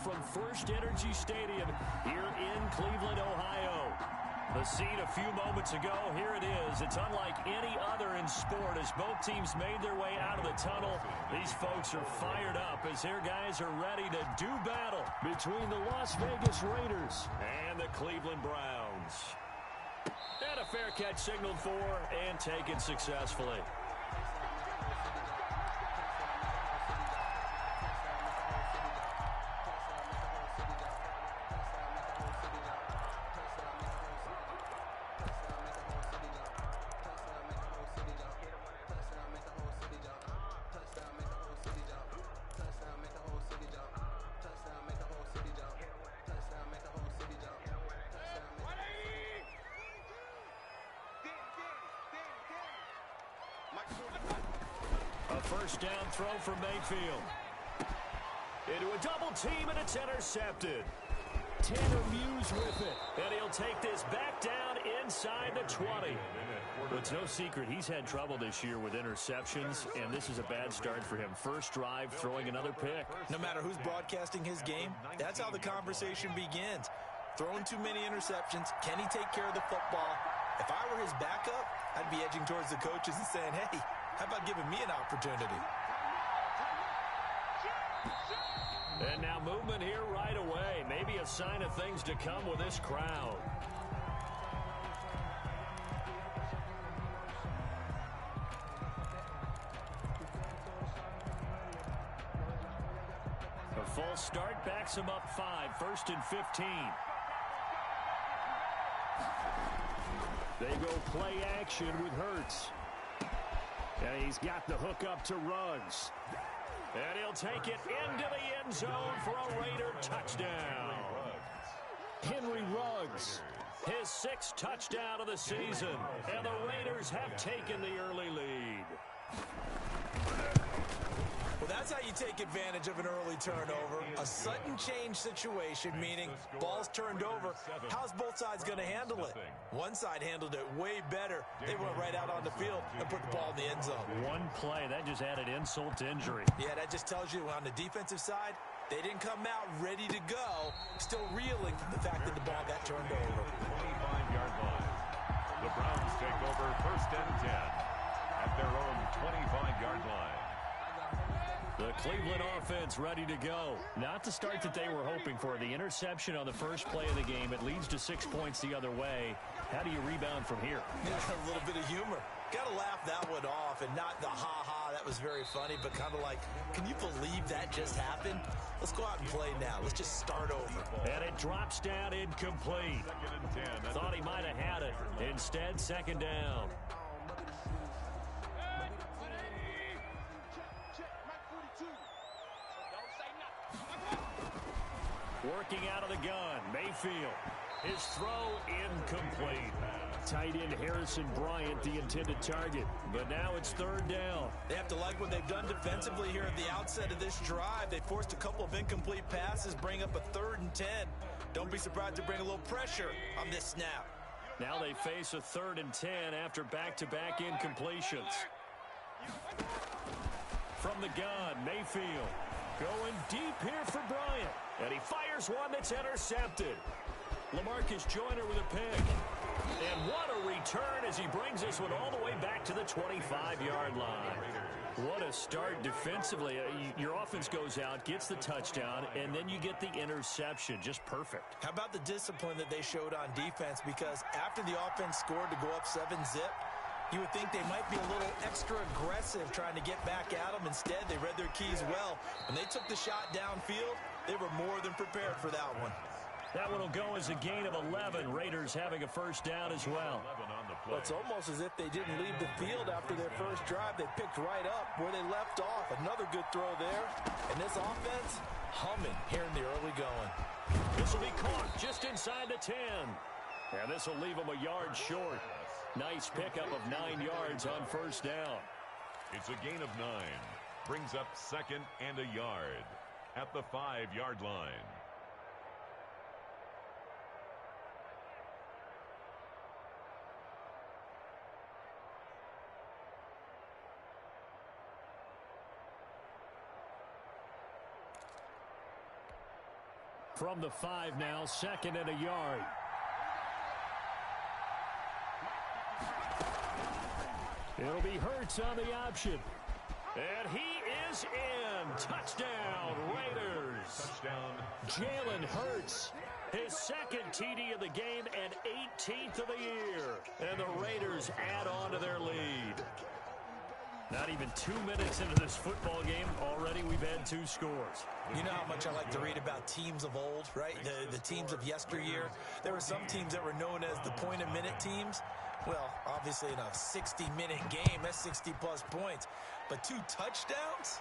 from First Energy Stadium here in Cleveland, Ohio. The scene a few moments ago, here it is. It's unlike any other in sport as both teams made their way out of the tunnel. These folks are fired up as their guys are ready to do battle between the Las Vegas Raiders and the Cleveland Browns. And a fair catch signaled for and taken successfully. A first down throw for Mayfield. Into a double team, and it's intercepted. Tanner Muse with it. And he'll take this back down inside the 20. But it's no secret he's had trouble this year with interceptions, and this is a bad start for him. First drive, throwing another pick. No matter who's broadcasting his game, that's how the conversation begins. Throwing too many interceptions. Can he take care of the football? If I were his backup, I'd be edging towards the coaches and saying, hey, how about giving me an opportunity? And now movement here right away. Maybe a sign of things to come with this crowd. A false start backs him up 5, 1st and 15. They go play action with Hurts. And he's got the hook up to Ruggs. And he'll take it into the end zone for a Raider touchdown. Henry Ruggs, his 6th touchdown of the season. And the Raiders have taken the early lead. Well, that's how you take advantage of an early turnover. A sudden change situation, meaning ball's turned over. How's both sides going to handle it? One side handled it way better. They went right out on the field and put the ball in the end zone. One play, that just added insult to injury. Yeah, that just tells you on the defensive side, they didn't come out ready to go, still reeling from the fact that the ball got turned over. 25-yard line. The Browns take over 1st and 10 at their own 25-yard line. The Cleveland offense ready to go. Not the start that they were hoping for. The interception on the first play of the game. It leads to 6 points the other way. How do you rebound from here? A little bit of humor. Got to laugh that one off and not the ha-ha. That was very funny, but kind of like, can you believe that just happened? Let's go out and play now. Let's just start over. And it drops down incomplete. Thought he might have had it. Instead, 2nd down. Working out of the gun, Mayfield. His throw incomplete. Tight end Harrison Bryant, the intended target. But now it's 3rd down. They have to like what they've done defensively here at the outset of this drive. They forced a couple of incomplete passes, bring up a 3rd and 10. Don't be surprised to bring a little pressure on this snap. Now they face a 3rd and 10 after back-to-back incompletions. From the gun, Mayfield. Going deep here for Bryant. And he fires one that's intercepted. LaMarcus Joyner with a pick. And what a return as he brings this one all the way back to the 25-yard line. What a start defensively. Your offense goes out, gets the touchdown, and then you get the interception. Just perfect. How about the discipline that they showed on defense? Because after the offense scored to go up 7-zip, you would think they might be a little extra aggressive trying to get back at them. Instead, they read their keys well. When they took the shot downfield, they were more than prepared for that one. That one will go as a gain of 11. Raiders having a first down as well. Well, it's almost as if they didn't leave the field after their first drive. They picked right up where they left off. Another good throw there. And this offense, humming here in the early going. This will be caught just inside the 10. And this will leave them a yard short. Nice pickup of 9 yards on first down. It's a gain of 9. Brings up 2nd and a yard at the 5-yard line. From the 5 now, 2nd and a yard. It'll be Hurts on the option. And he is in. Touchdown, Raiders. Touchdown. Jalen Hurts, his 2nd TD of the game and 18th of the year. And the Raiders add on to their lead. Not even 2 minutes into this football game, already we've had 2 scores. You know how much I like to read about teams of old, right? The teams of yesteryear. There were some teams that were known as the point-a-minute teams. Well, obviously in a 60-minute game, that's 60-plus points. But 2 touchdowns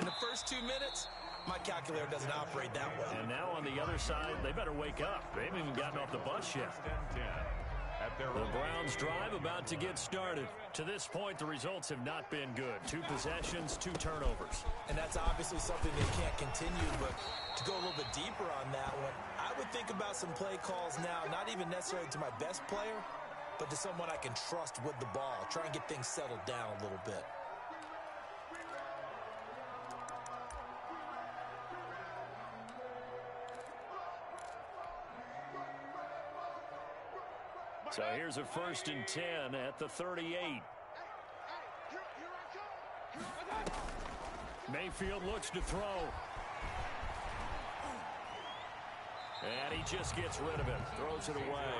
in the first 2 minutes? My calculator doesn't operate that well. And now on the other side, they better wake up. They haven't even gotten off the bus yet. The Browns drive about to get started. To this point, the results have not been good. 2 possessions, 2 turnovers. And that's obviously something they can't continue, but to go a little bit deeper on that one, I would think about some play calls now, not even necessarily to my best player, but to someone I can trust with the ball. Try and get things settled down a little bit. So here's a 1st and 10 at the 38. Mayfield looks to throw. And he just gets rid of it. Throws it away.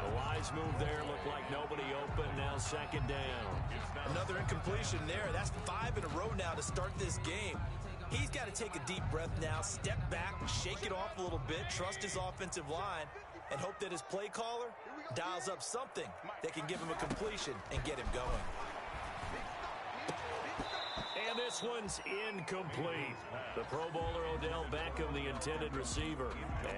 The wise move there. Looked like nobody open. Now 2nd down. Another incompletion there. That's 5 in a row now to start this game. He's got to take a deep breath now, step back, shake it off a little bit, trust his offensive line, and hope that his play caller dials up something that can give him a completion and get him going. And this one's incomplete. The Pro Bowler Odell Beckham, the intended receiver.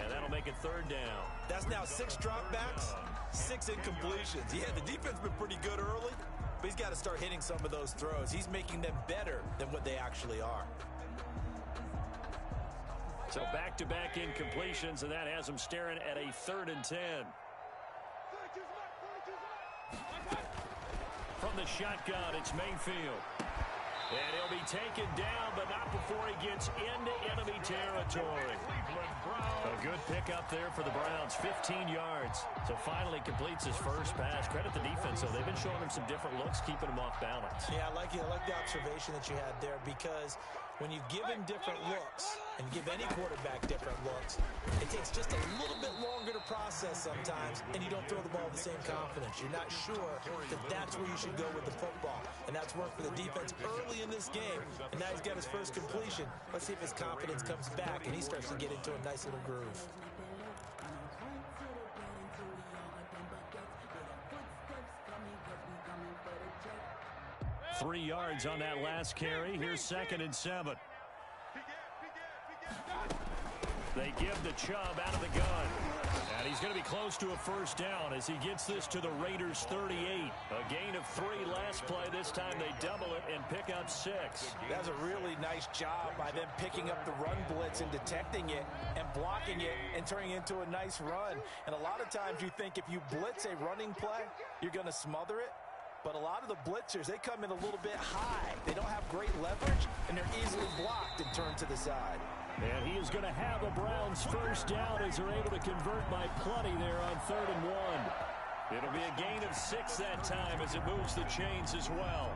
And that'll make it 3rd down. That's now 6 dropbacks, 6 incompletions. Yeah, the defense has been pretty good early, but he's got to start hitting some of those throws. He's making them better than what they actually are. So back-to-back incompletions, and that has him staring at a 3rd and 10. From the shotgun, it's Mayfield. And he'll be taken down, but not before he gets into enemy territory. A good pickup there for the Browns, 15 yards. So finally completes his first pass. Credit the defense, though. They've been showing him some different looks, keeping him off balance. Yeah, I like the observation that you had there, because when you give him different looks and give any quarterback different looks, it takes just a little bit longer to process sometimes, and you don't throw the ball with the same confidence. You're not sure that that's where you should go with the football, and that's worked for the defense early in this game, and now he's got his first completion. Let's see if his confidence comes back and he starts to get into a nice little groove. Three yards on that last carry. Here's 2nd and 7. They give the Chubb out of the gun. And he's going to be close to a 1st down as he gets this to the Raiders 38. A gain of 3 last play. This time they double it and pick up 6. That was a really nice job by them picking up the run blitz and detecting it and blocking it and turning it into a nice run. And a lot of times you think if you blitz a running play, you're going to smother it. But a lot of the blitzers, they come in a little bit high. They don't have great leverage, and they're easily blocked and turned to the side. And he is going to have a Browns 1st down as they're able to convert by plenty there on 3rd and 1. It'll be a gain of 6 that time as it moves the chains as well.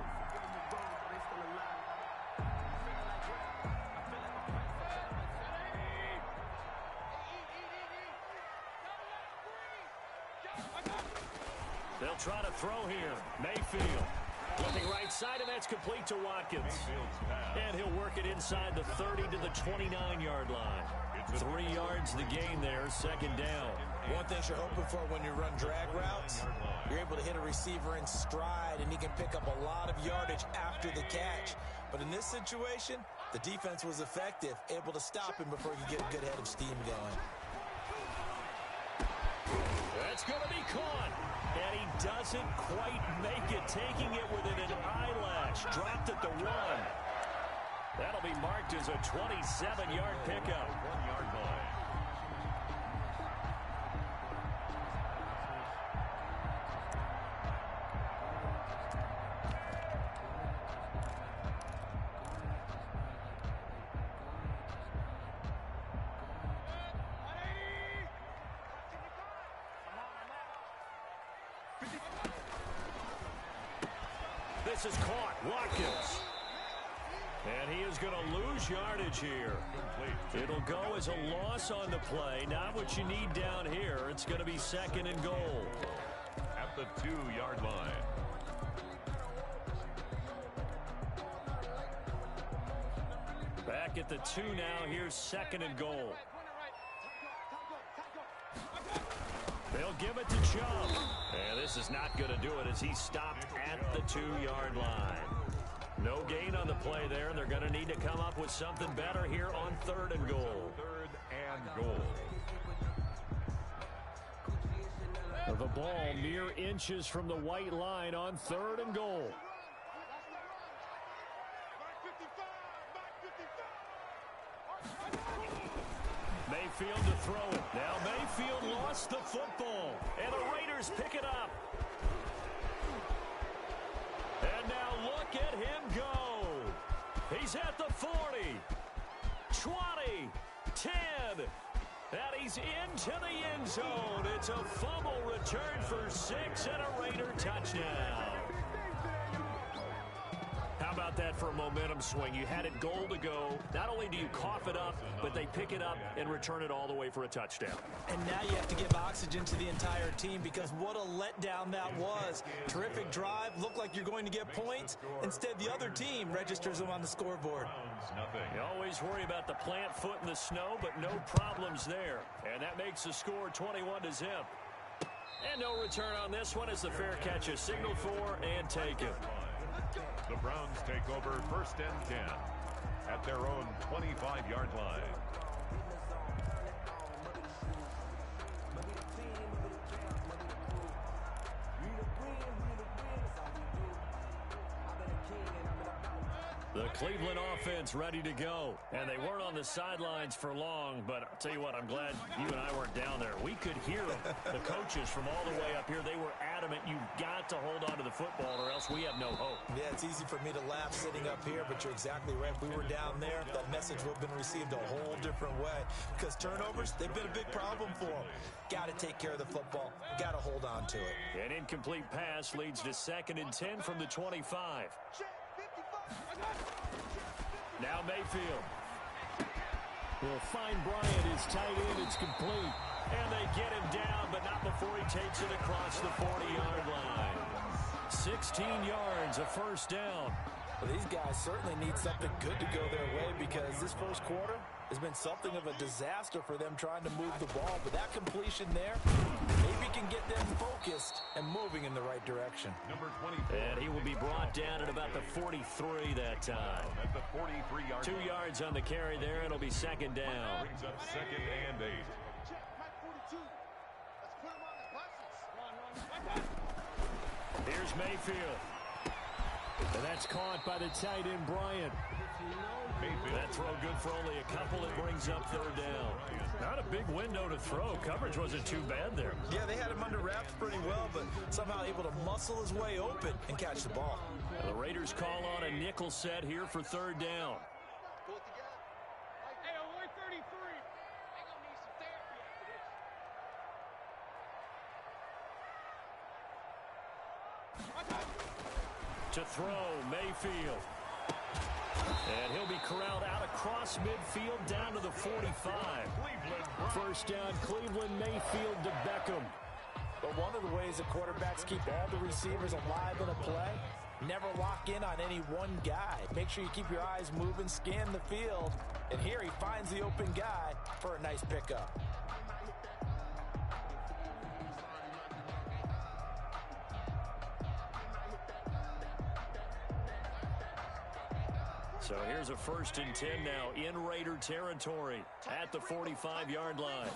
They'll try to throw here. Mayfield looking right side, and that's complete to Watkins. And he'll work it inside the 30 to the 29-yard line. 3 yards the gain there, 2nd down. One thing you're hoping for when you run drag routes, you're able to hit a receiver in stride, and he can pick up a lot of yardage after the catch. But in this situation, the defense was effective, able to stop him before he could get a good head of steam going. That's going to be caught. And he doesn't quite make it, taking it within an eyelash. Dropped at the 1. That'll be marked as a 27-yard pickup. 1-yard line. This is caught. Watkins. And he is going to lose yardage here. It'll go as a loss on the play. Not what you need down here. It's going to be 2nd and goal. At the 2-yard line. Back at the 2 now. Here's 2nd and goal. They'll give it to Chubb. And this is not going to do it as he stopped at the 2-yard line. No gain on the play there, and they're going to need to come up with something better here on 3rd and goal. 3rd and goal. The ball mere inches from the white line on 3rd and goal. Mayfield to throw it. Now Mayfield lost the football, and the Raiders pick it up. And now look at him go. He's at the 40, 20, 10, and he's into the end zone. It's a fumble return for 6 and a Raider touchdown. How about that for a momentum swing? You had it goal to go. Not only do you cough it up, but they pick it up and return it all the way for a touchdown. And now you have to give oxygen to the entire team because what a letdown that was. Terrific drive. Looked like you're going to get points. Instead, the other team registers them on the scoreboard. You always worry about the plant foot in the snow, but no problems there. And that makes the score 21-0. And no return on this one as the fair catch is signaled for and taken. The Browns take over 1st and 10 at their own 25-yard line. The Cleveland offense ready to go. And they weren't on the sidelines for long, but I'll tell you what, I'm glad you and I weren't down there. We could hear them. The coaches from all the way up here, they were adamant, you've got to hold on to the football or else we have no hope. Yeah, it's easy for me to laugh sitting up here, but you're exactly right. If we were down there, that message would have been received a whole different way. Because turnovers, they've been a big problem for them. Got to take care of the football. Got to hold on to it. An incomplete pass leads to 2nd and 10 from the 25. Now Mayfield will find Bryant, his tight end. It's complete. And they get him down, but not before he takes it across the 40-yard line. 16 yards, a 1st down. Well, these guys certainly need something good to go their way because this first quarter has been something of a disaster for them trying to move the ball. But that completion there maybe can get them focused and moving in the right direction. Number 24. And he will be brought down at about the 43 that time. At the 43-yard 2 yards on the carry there. It'll be 2nd down. Brings up 2nd and 8. Here's Mayfield. And that's caught by the tight end, Bryant. That throw good for only a couple. It brings up 3rd down. Not a big window to throw. Coverage wasn't too bad there. Yeah, they had him under wraps pretty well, but somehow able to muscle his way open and catch the ball. And the Raiders call on a nickel set here for 3rd down. To throw, Mayfield. And he'll be corralled out across midfield down to the 45. 1st down, Cleveland, Mayfield to Beckham. But one of the ways that quarterbacks keep all the receivers alive in a play, never lock in on any one guy. Make sure you keep your eyes moving, scan the field. And here he finds the open guy for a nice pickup. So here's a 1st and 10 now in Raider territory at the 45-yard line.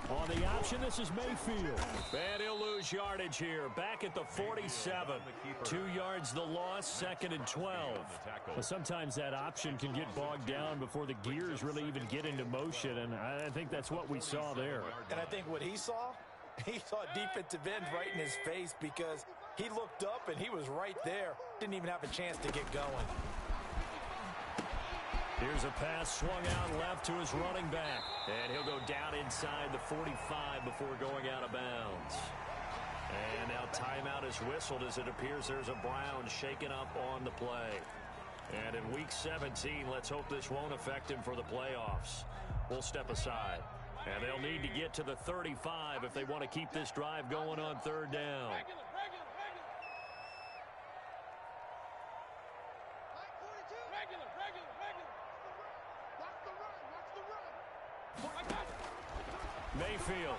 On the option, this is Mayfield. And he'll lose yardage here. Back at the 47. 2 yards the loss, 2nd and 12. Well, sometimes that option can get bogged down before the gears really even get into motion, and I think that's what we saw there. And I think what he saw defensive end right in his face because he looked up and he was right there. Didn't even have a chance to get going. Here's a pass swung out left to his running back. And he'll go down inside the 45 before going out of bounds. And now timeout is whistled as it appears there's a Brown shaken up on the play. And in Week 17, let's hope this won't affect him for the playoffs. We'll step aside. And they'll need to get to the 35 if they want to keep this drive going on third down. Mayfield.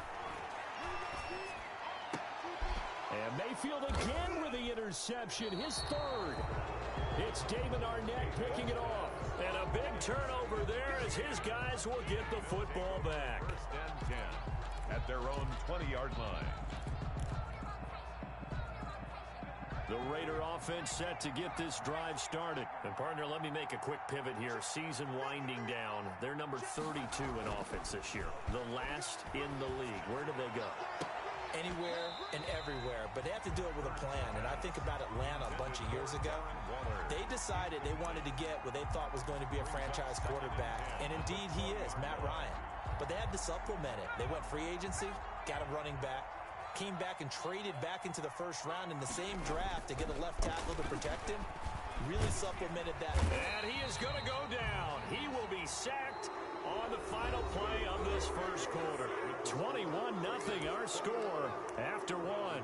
And Mayfield again with the interception, his third. It's Damon Arnett picking it off. And a big turnover there as his guys will get the football back. First and 10 at their own 20-yard line. The Raider offense set to get this drive started. And, partner, let me make a quick pivot here. Season winding down. They're number 32 in offense this year. The last in the league. Where do they go? Anywhere and everywhere, but they have to do it with a plan. And I think about Atlanta a bunch of years ago. They decided they wanted to get what they thought was going to be a franchise quarterback, and indeed he is, Matt Ryan. But they had to supplement it. They went free agency, got a running back, came back and traded back into the first round in the same draft to get a left tackle to protect him. Really supplemented that. And he is going to go down. He will be sacked on the final play of this first quarter. 21-0 our score after one.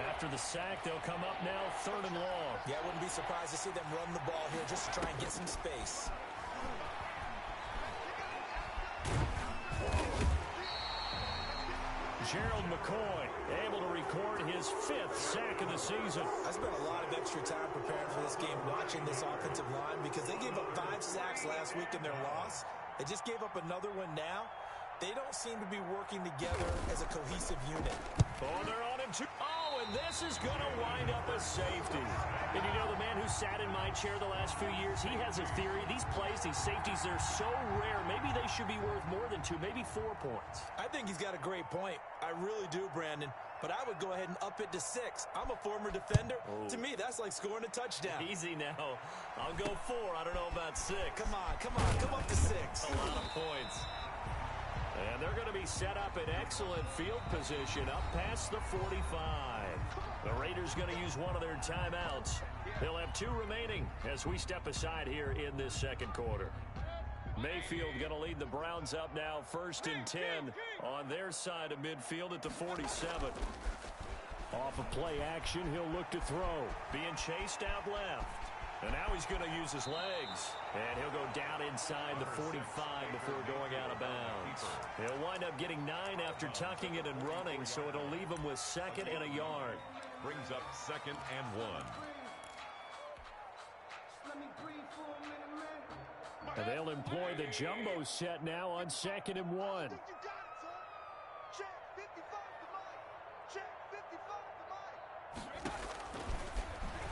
After the sack, they'll come up now third and long. Yeah, I wouldn't be surprised to see them run the ball here just to try and get some space. Gerald McCoy able to record his 5th sack of the season. I spent a lot of extra time preparing for this game, watching this offensive line, because they gave up 5 sacks last week in their loss. They just gave up another one now. They don't seem to be working together as a cohesive unit. Oh, they're on him too. Oh, and this is going to wind up a safety. And you know, the man who sat in my chair the last few years, he has a theory. These plays, these safeties, they're so rare. Maybe they should be worth more than 2, maybe 4 points. I think he's got a great point. I really do, Brandon. But I would go ahead and up it to 6. I'm a former defender. Oh. To me, that's like scoring a touchdown. Easy now. I'll go 4. I don't know about 6. Come on. Come up to 6. A lot of points. And they're going to be set up in excellent field position up past the 45. The Raiders going to use one of their timeouts. They'll have 2 remaining as we step aside here in this second quarter. Mayfield going to lead the Browns up now, 1st and 10 on their side of midfield at the 47. Off of play action, he'll look to throw. Being chased out left. And now he's going to use his legs. And he'll go down inside the 45 before going out of bounds. He'll wind up getting 9 after tucking it and running, so it'll leave him with 2nd and a yard. Brings up 2nd and 1. And they'll employ the jumbo set now on 2nd and 1.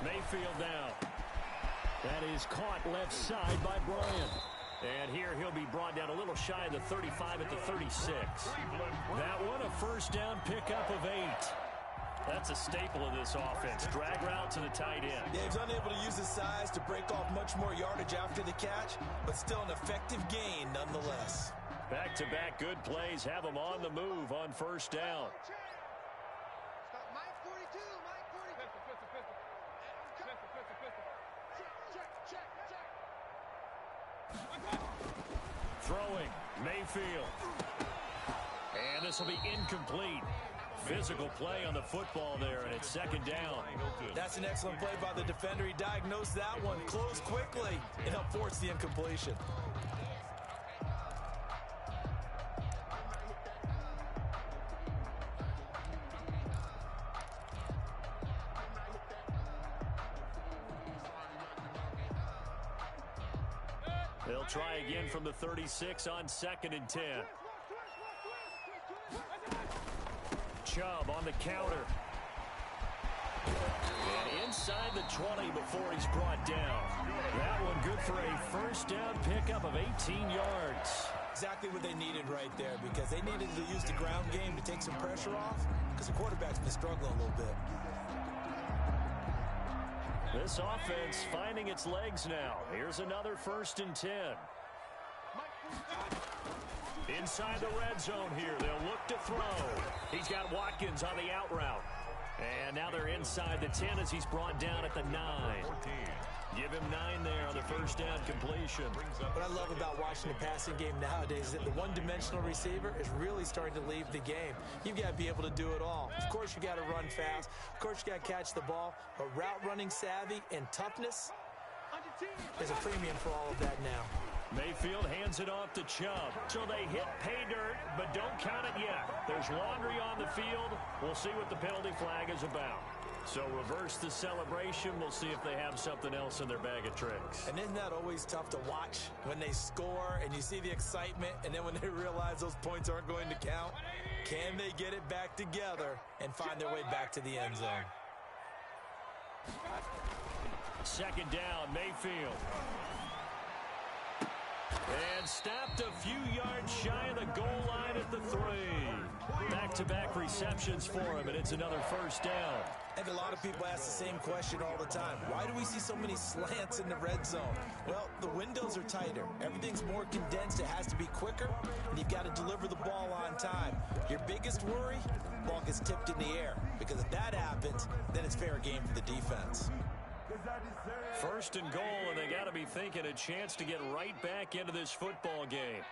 Mayfield now. That is caught left side by Bryant. And here he'll be brought down a little shy of the 35 at the 36. That one, a first down pickup of 8. That's a staple of this offense. Drag route to the tight end. Yeah, he's unable to use his size to break off much more yardage after the catch, but still an effective gain nonetheless. Back-to-back good plays have him on the move on first down. Throwing, Mayfield. And this will be incomplete. Physical play on the football there, and it's 2nd down. That's an excellent play by the defender. He diagnosed that one, closed quickly, and helped force the incompletion. They'll try again from the 36 on 2nd and 10. Chubb on the counter. And inside the 20 before he's brought down. That one good for a first down pickup of 18 yards. Exactly what they needed right there, because they needed to use the ground game to take some pressure off, because the quarterback's been struggling a little bit. This offense finding its legs now. Here's another 1st and 10. Inside the red zone here. They'll look to throw. He's got Watkins on the out route. And now they're inside the 10 as he's brought down at the 9. Give him 9 there on the 1st down completion. What I love about watching the passing game nowadays is that the one-dimensional receiver is really starting to leave the game. You've got to be able to do it all. Of course, you got to run fast. Of course, you got to catch the ball. But route running savvy and toughness is a premium for all of that now. Mayfield hands it off to Chubb. So they hit pay dirt, but don't count it yet. There's laundry on the field. We'll see what the penalty flag is about. So reverse the celebration. We'll see if they have something else in their bag of tricks. And isn't that always tough to watch when they score and you see the excitement, and then when they realize those points aren't going to count? Can they get it back together and find their way back to the end zone? 2nd down, Mayfield. And stopped a few yards shy of the goal line at the 3. Back-to-back receptions for him, and it's another 1st down. I think a lot of people ask the same question all the time. Why do we see so many slants in the red zone? Well, the windows are tighter. Everything's more condensed. It has to be quicker, and you've got to deliver the ball on time. Your biggest worry? Ball gets tipped in the air, because if that happens, then it's fair game for the defense. 1st and goal, and they got to be thinking a chance to get right back into this football game.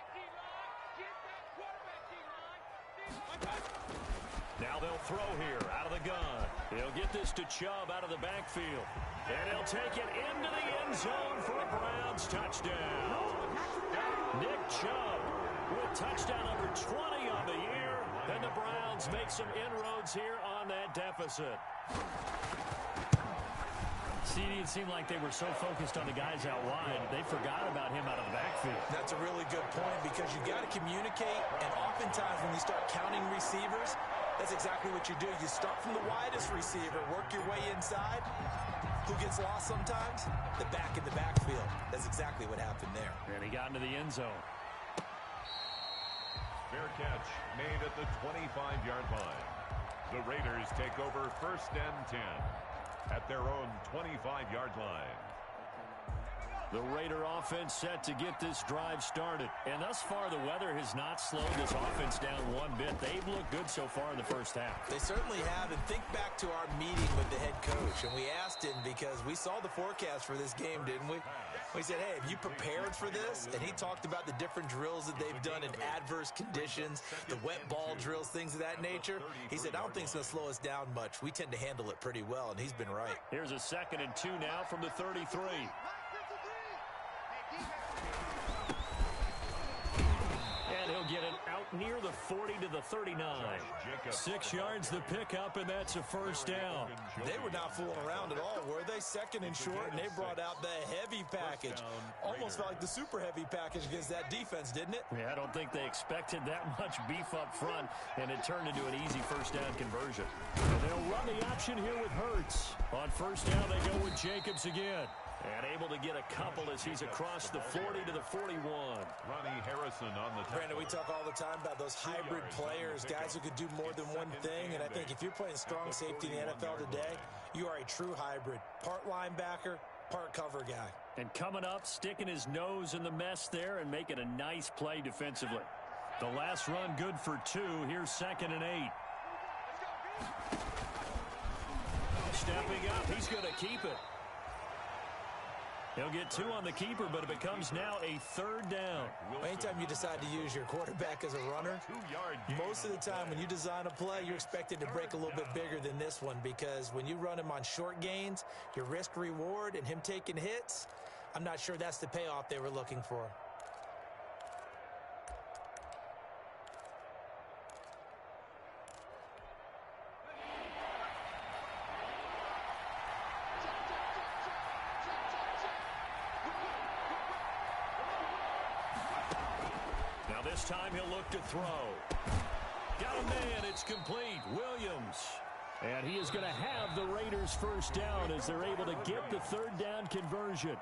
Now they'll throw here out of the gun. He'll get this to Chubb out of the backfield. And he'll take it into the end zone for a Browns touchdown. Nick Chubb with touchdown number 20 on the year. And the Browns make some inroads here on that deficit. It seemed like they were so focused on the guys out wide, they forgot about him out of the backfield. That's a really good point, because you got to communicate, and oftentimes when you start counting receivers, that's exactly what you do. You start from the widest receiver, work your way inside. Who gets lost sometimes? The back in the backfield. That's exactly what happened there. And he got into the end zone. Fair catch made at the 25-yard line. The Raiders take over 1st and 10. At their own 25-yard line. The Raider offense set to get this drive started. And thus far, the weather has not slowed this offense down one bit. They've looked good so far in the 1st half. They certainly have. And think back to our meeting with the head coach. And we asked him, because we saw the forecast for this game, didn't we? We said, hey, have you prepared for this? And he talked about the different drills that they've done in adverse conditions, the wet ball drills, things of that nature. He said, I don't think it's going to slow us down much. We tend to handle it pretty well, and he's been right. Here's a 2nd and 2 now from the 33. And he'll get it out near the 40 to the 39. 6 yards the pickup, and that's a 1st down. They were not fooling around at all, were they? 2nd and short, and they brought out the heavy package. Almost felt like the super heavy package against that defense, didn't it? Yeah, I don't think they expected that much beef up front, and it turned into an easy 1st down conversion. And they'll run the option here with Hurts. On 1st down, they go with Jacobs again. And able to get a couple as he's across the 40 to the 41. Ronnie Harrison on the Brandon, we talk all the time about those hybrid players, guys who could do more than one thing. And I think if you're playing strong safety in the NFL today, you are a true hybrid. Part linebacker, part cover guy. And coming up, sticking his nose in the mess there and making a nice play defensively. The last run good for 2. Here's 2nd and 8. Stepping up, he's going to keep it. He'll get 2 on the keeper, but it becomes now a 3rd down. Anytime you decide to use your quarterback as a runner, most of the time when you design a play, you're expected to break a little bit bigger than this one, because when you run him on short gains, your risk-reward and him taking hits, I'm not sure that's the payoff they were looking for. This time he'll look to throw. Got a man. It's complete. Williams. And he is going to have the Raiders 1st down as they're able to get the 3rd down conversion.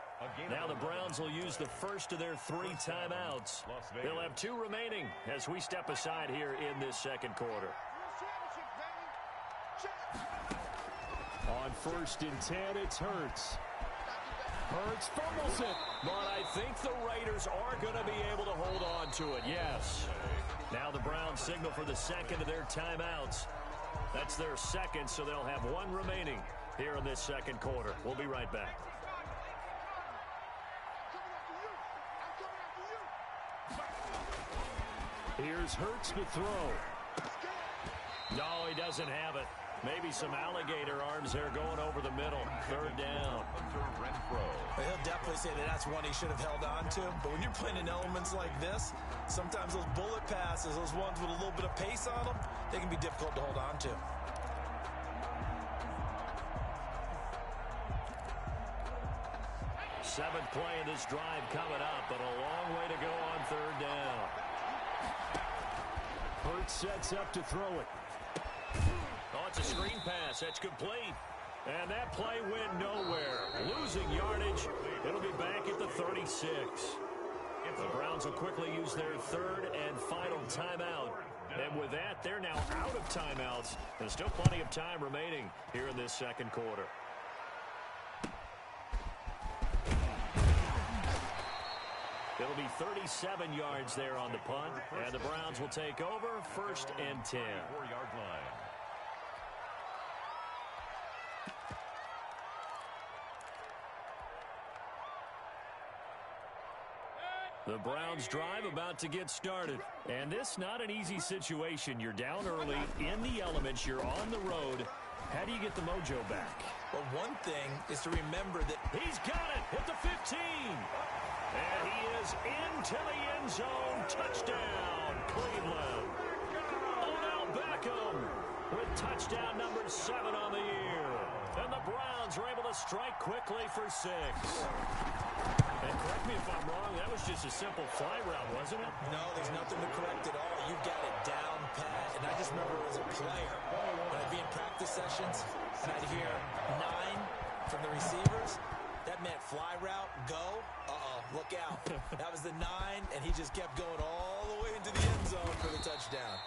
Now the Browns will use the first of their 3 timeouts. They'll have 2 remaining as we step aside here in this 2nd quarter. On 1st and 10, it's Hurts. Hurts fumbles it, but I think the Raiders are going to be able to hold on to it, yes. Now the Browns signal for the second of their timeouts. That's their second, so they'll have one remaining here in this second quarter. We'll be right back. Here's Hurts to throw. No, he doesn't have it. Maybe some alligator arms there going over the middle. 3rd down. He'll definitely say that that's one he should have held on to. But when you're playing in elements like this, sometimes those bullet passes, those ones with a little bit of pace on them, they can be difficult to hold on to. Seventh play of this drive coming up, but a long way to go on 3rd down. Hurts sets up to throw it. Oh, it's a screen pass. That's complete. And that play went nowhere. Losing yardage. It'll be back at the 36. The Browns will quickly use their 3rd and final timeout. And with that, they're now out of timeouts. There's still plenty of time remaining here in this second quarter. It'll be 37 yards there on the punt. And the Browns will take over 1st and 10. 4-yard line. The Browns drive about to get started. And this not an easy situation. You're down early, in the elements, you're on the road. How do you get the mojo back? Well, one thing is to remember that he's got it at the 15. And he is into the end zone. Touchdown, Cleveland. Odell Beckham with touchdown number 7 on the year. And the Browns are able to strike quickly for 6. And correct me if I'm wrong, that was just a simple fly route, wasn't it? No, there's nothing to correct at all. You've got it down pat. And I just remember as a player, when I'd be in practice sessions, and I'd hear 9 from the receivers, that meant fly route, go, look out. That was the 9, and he just kept going all the way into the end zone for the touchdown.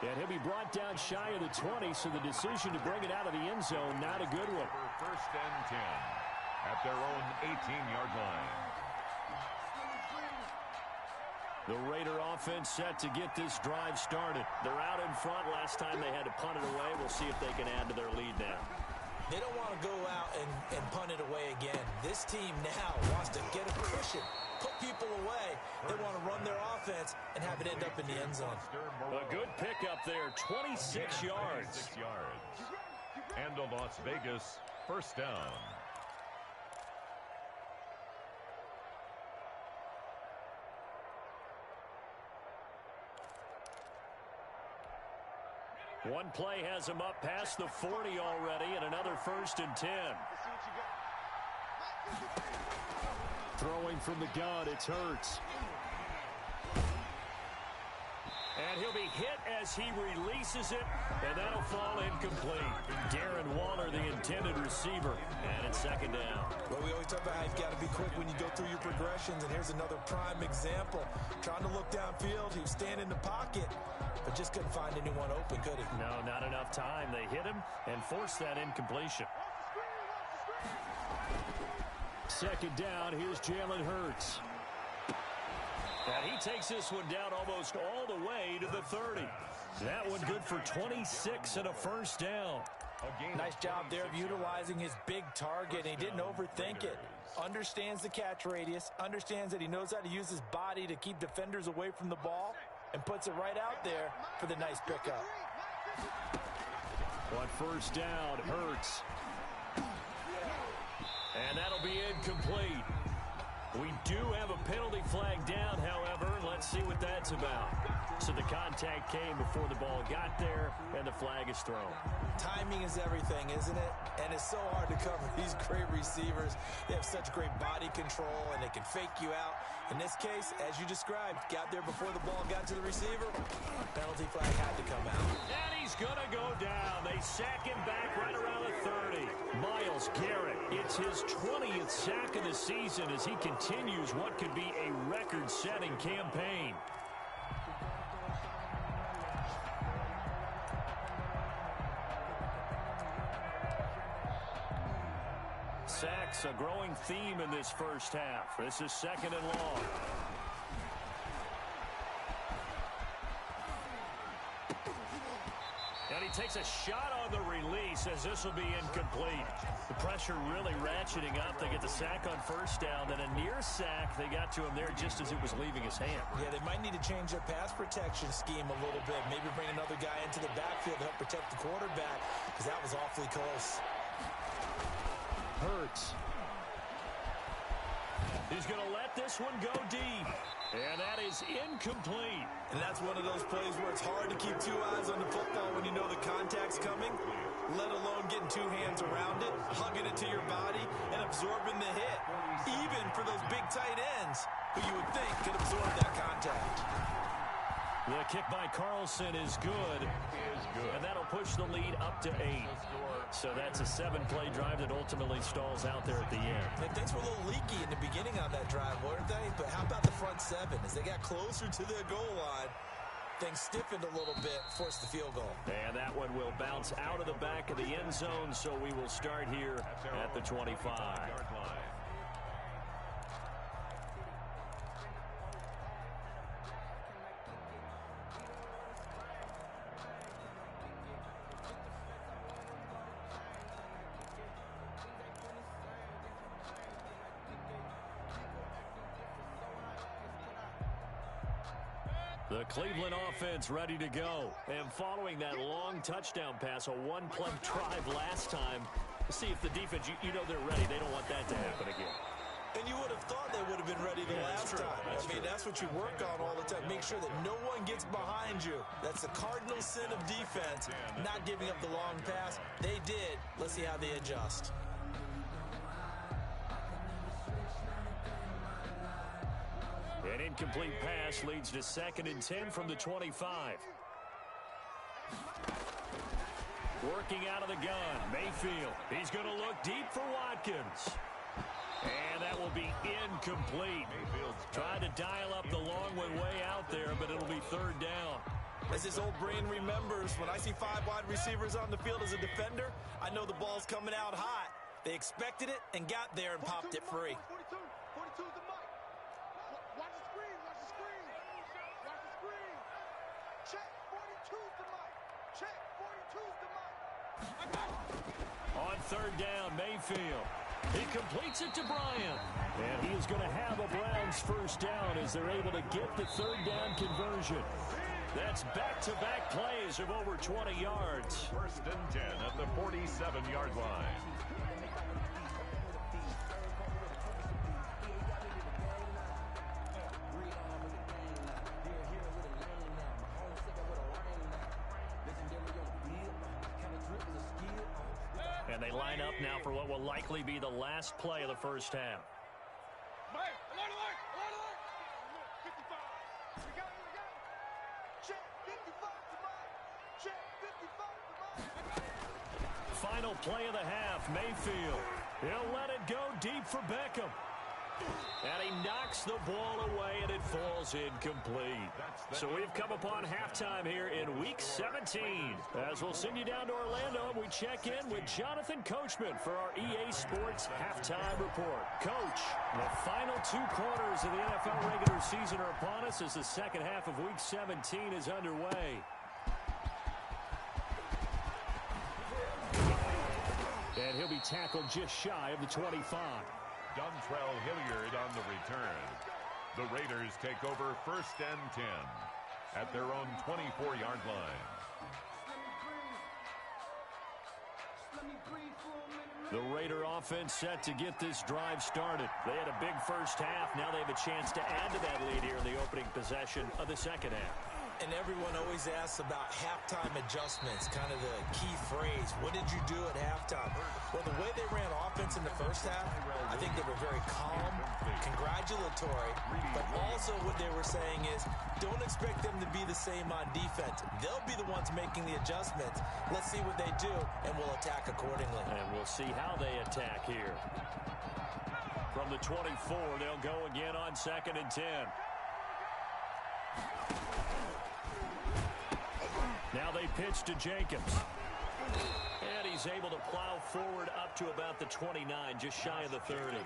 And he'll be brought down shy of the 20, so the decision to bring it out of the end zone, not a good one. 1st and 10 at their own 18-yard line. The Raider offense set to get this drive started. They're out in front. Last time they had to punt it away. We'll see if they can add to their lead now. They don't want to go out and punt it away again. This team now wants to get a cushion, put people away. They want to run their offense and have it end up in the end zone. A good pickup there, 26 yards. 26 yards. And a Las Vegas 1st down. One play has him up past the 40 already, and another 1st and 10. Throwing from the gun, it's Hurts. And he'll be hit as he releases it, and that'll fall incomplete. Darren Waller, the intended receiver, and it's 2nd down. Well, we always talk about how you've got to be quick when you go through your progressions, and here's another prime example. Trying to look downfield, he was standing in the pocket, but just couldn't find anyone open, could he? No, not enough time. They hit him and forced that incompletion. 2nd down, here's Jalen Hurts. And he takes this one down almost all the way to the 30. That one good for 26 and a 1st down. Nice job there of utilizing his big target. He didn't overthink it. Understands the catch radius, understands that he knows how to use his body to keep defenders away from the ball, and puts it right out there for the nice pickup. On 1st down, Hurts. And that'll be incomplete. We do have a penalty flag down, however. Let's see what that's about. So the contact came before the ball got there, and the flag is thrown. Timing is everything, isn't it? And it's so hard to cover these great receivers. They have such great body control, and they can fake you out. In this case, as you described, got there before the ball got to the receiver. Penalty flag had to come out. And he's going to go down. They sack him back right around the 30. Myles Garrett, it's his 20th sack of the season as he continues what could be a record-setting campaign. Sacks, a growing theme in this first half. This is 2nd and long. And he takes a shot on the release as this will be incomplete. The pressure really ratcheting up. They get the sack on first down. Then a near sack. They got to him there just as it was leaving his hand. Yeah, they might need to change their pass protection scheme a little bit. Maybe bring another guy into the backfield to help protect the quarterback, because that was awfully close. Hurts. He's going to let this one go deep. And that is incomplete. And that's one of those plays where it's hard to keep two eyes on the football when you know the contact's coming, let alone getting two hands around it, hugging it to your body, and absorbing the hit. Even for those big tight ends, who you would think could absorb that contact. The kick by Carlson is good. And that'll push the lead up to 8. So that's a 7-play drive that ultimately stalls out there at the end. And things were a little leaky in the beginning on that drive, weren't they? But how about the front 7? As they got closer to their goal line, things stiffened a little bit, forced the field goal. And that one will bounce out of the back of the end zone, so we will start here at the 25. The Cleveland offense ready to go. And following that long touchdown pass, a one-play drive last time, see if the defense, you know they're ready. They don't want that to happen again. And you would have thought they would have been ready the last time. That's what you work on all the time. Make sure that no one gets behind you. That's the cardinal sin of defense, not giving up the long pass. They did. Let's see how they adjust. An incomplete pass leads to 2nd and 10 from the 25. Working out of the gun, Mayfield. He's going to look deep for Watkins. And that will be incomplete. Trying to dial up the long one way out there, but it'll be 3rd down. As his old brain remembers, when I see 5 wide receivers on the field as a defender, I know the ball's coming out hot. They expected it and got there and popped it free. 42 is the mic. Watch the screen, watch the screen. Watch the screen. Check, 42 is the mic. Check, 42 is the mic. On 3rd down, Mayfield. He completes it to Bryant. And he is going to have a Browns first down as they're able to get the 3rd down conversion. That's back-to-back plays of over 20 yards. 1st and 10 at the 47-yard line. And they line up now for what will likely be the last play of the first half. Alert, alert, alert, alert. 55. We got it. Check, 55 to mine. Check, 55 to mine. Final play of the half, Mayfield. He'll let it go deep for Beckham. And he knocks the ball away, and it falls incomplete. So we've come upon halftime here in Week 17. As we'll send you down to Orlando, we check in with Jonathan Coachman for our EA Sports Halftime Report. Coach, the final 2 quarters of the NFL regular season are upon us as the second half of Week 17 is underway. And he'll be tackled just shy of the 25. Dontrell Hilliard on the return. The Raiders take over 1st and 10 at their own 24-yard line. The Raider offense set to get this drive started. They had a big first half. Now they have a chance to add to that lead here in the opening possession of the second half. And everyone always asks about halftime adjustments, kind of the key phrase. What did you do at halftime? Well, the way they ran offense in the first half, I think they were very calm, congratulatory, but also what they were saying is don't expect them to be the same on defense. They'll be the ones making the adjustments. Let's see what they do, and we'll attack accordingly. And we'll see how they attack here. From the 24, they'll go again on 2nd and 10. Now they pitch to Jacobs. And he's he's able to plow forward up to about the 29, just shy of the 30.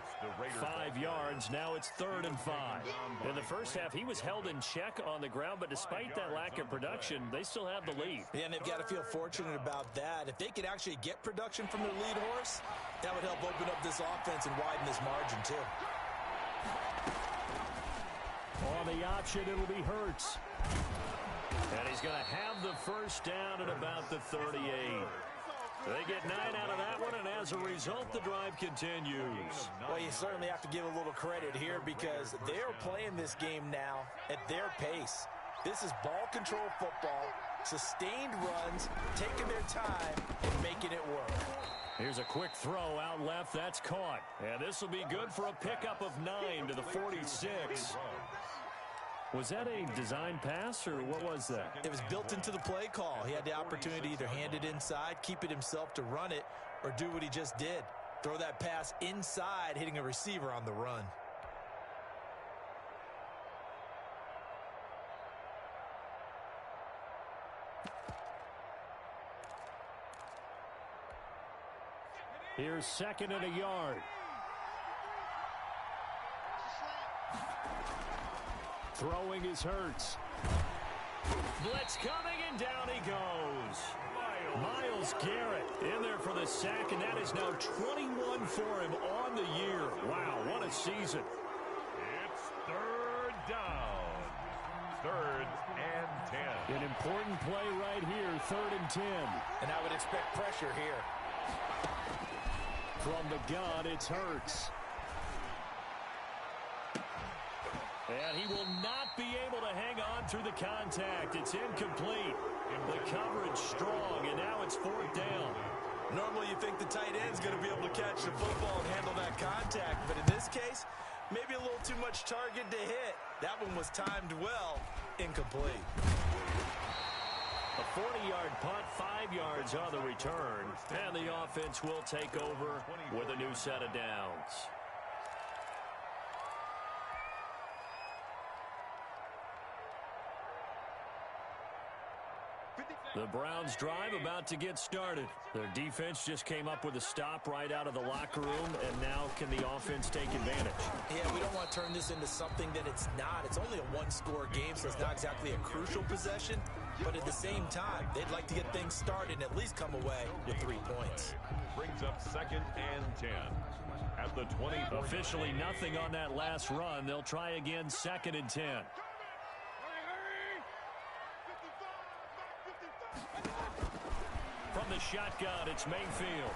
5 yards, now it's 3rd and 5. In the first half, he was held in check on the ground, but despite that lack of production, they still have the lead. Yeah, and they've got to feel fortunate about that. If they could actually get production from their lead horse, that would help open up this offense and widen this margin, too. On the option, it'll be Hurts. And he's going to have the first down at about the 38. They get 9 out of that one, and as a result, the drive continues. Well, you certainly have to give a little credit here because they're playing this game now at their pace. This is ball control football, sustained runs, taking their time, and making it work. Here's a quick throw out left. That's caught. And this will be good for a pickup of 9 to the 46. Was that a design pass, or what was that? It was built into the play call. He had the opportunity to either hand it inside, keep it himself to run it, or do what he just did. Throw that pass inside, hitting a receiver on the run. Here's 2nd and a yard. Throwing is Hurts. Blitz coming, and down he goes. Myles Garrett in there for the sack, and that is now 21 for him on the year. Wow, what a season. It's 3rd down. 3rd and 10. An important play right here, 3rd and 10. And I would expect pressure here. From the gun, it's Hurts. And he will not be able to hang on through the contact. It's incomplete. The coverage strong, and now it's 4th down. Normally you think the tight end's going to be able to catch the football and handle that contact, but in this case, maybe a little too much target to hit. That one was timed well, incomplete. A 40-yard punt, 5 yards on the return, and the offense will take over with a new set of downs. The Browns drive about to get started. Their defense just came up with a stop right out of the locker room, and now can the offense take advantage? Yeah, we don't want to turn this into something that it's not. It's only a one-score game, so it's not exactly a crucial possession. But at the same time, they'd like to get things started and at least come away with 3 points. Brings up 2nd and 10. At the 20. Officially nothing on that last run. They'll try again, 2nd and 10. From the shotgun, it's Mayfield.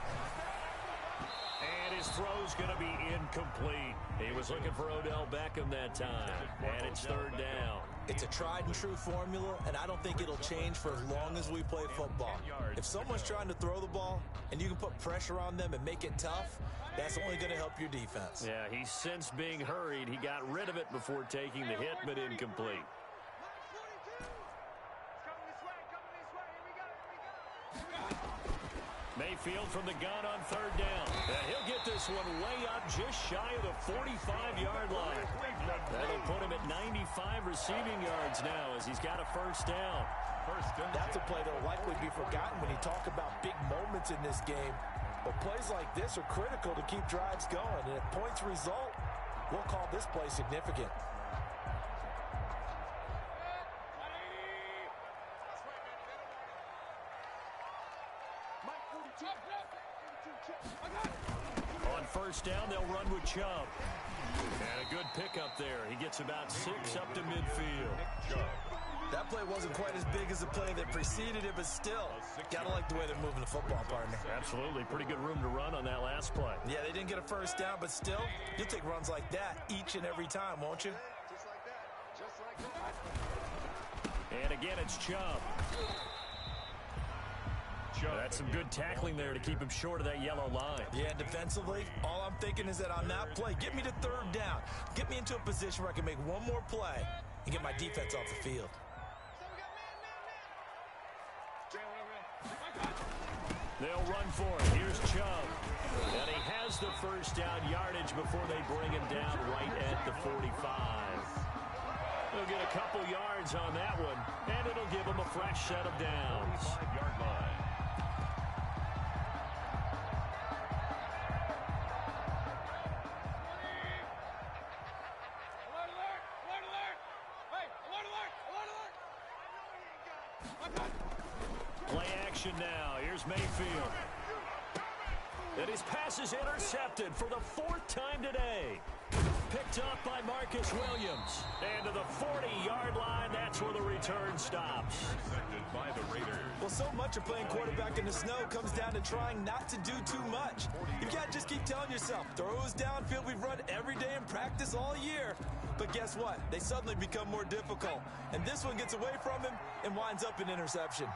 And his throw's going to be incomplete. He was looking for Odell Beckham that time. And it's 3rd down. It's a tried-and-true formula, and I don't think it'll change for as long as we play football. If someone's trying to throw the ball, and you can put pressure on them and make it tough, that's only going to help your defense. Yeah, he's since being hurried. He got rid of it before taking the hit, but incomplete. Mayfield from the gun on 3rd down. And he'll get this one way up just shy of the 45-yard line. That'll put him at 95 receiving yards now as he's got a 1st down. That's a play that will likely be forgotten when you talk about big moments in this game. But plays like this are critical to keep drives going. And if points result, we'll call this play significant. On 1st down, they'll run with Chubb. And a good pickup there. He gets about 6 up to midfield. That play wasn't quite as big as the play that preceded it, but still, gotta like the way they're moving the football, partner. Absolutely. Pretty good room to run on that last play. Yeah, they didn't get a 1st down, but still, you'll take runs like that each and every time, won't you? And again, it's Chubb. That's some good tackling there to keep him short of that yellow line. Yeah, defensively, all I'm thinking is that on that play, get me to 3rd down. Get me into a position where I can make one more play and get my defense off the field. They'll run for it. Here's Chubb. And he has the 1st down yardage before they bring him down right at the 45. They'll get a couple yards on that one, and it'll give him a fresh set of downs. 5-yard line. Play action now. Here's Mayfield. And his pass is intercepted for the 4th time today. Picked up by Marcus Williams. And to the 40-yard line, that's where the return stops. Intercepted by the Raiders. Well, so much of playing quarterback in the snow comes down to trying not to do too much. You've got to just keep telling yourself, throws downfield we've run every day in practice all year. But guess what? They suddenly become more difficult. And this one gets away from him and winds up an interception.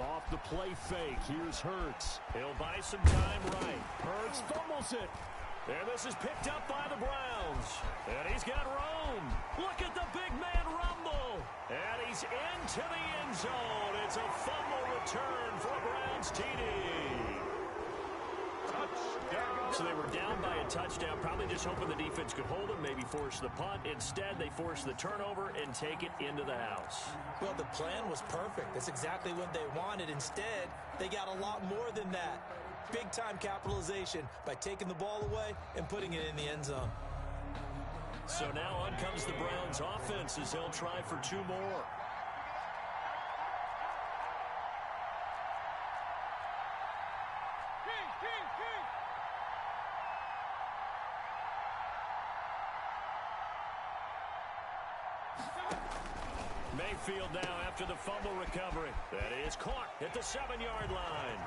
Off the play fake, here's Hurts. He'll buy some time right. Hurts fumbles it. And this is picked up by the Browns. And he's got room. Look at the big man rumble. And he's into the end zone. It's a fumble return for a Browns TD. Touchdown. So they were down by a touchdown, probably just hoping the defense could hold them, maybe force the punt. Instead, they force the turnover and take it into the house. Well, the plan was perfect. That's exactly what they wanted. Instead, they got a lot more than that. Big-time capitalization by taking the ball away and putting it in the end zone. So now on comes the Browns offense as they'll try for 2 more. Mayfield now after the fumble recovery. That is caught at the 7-yard line.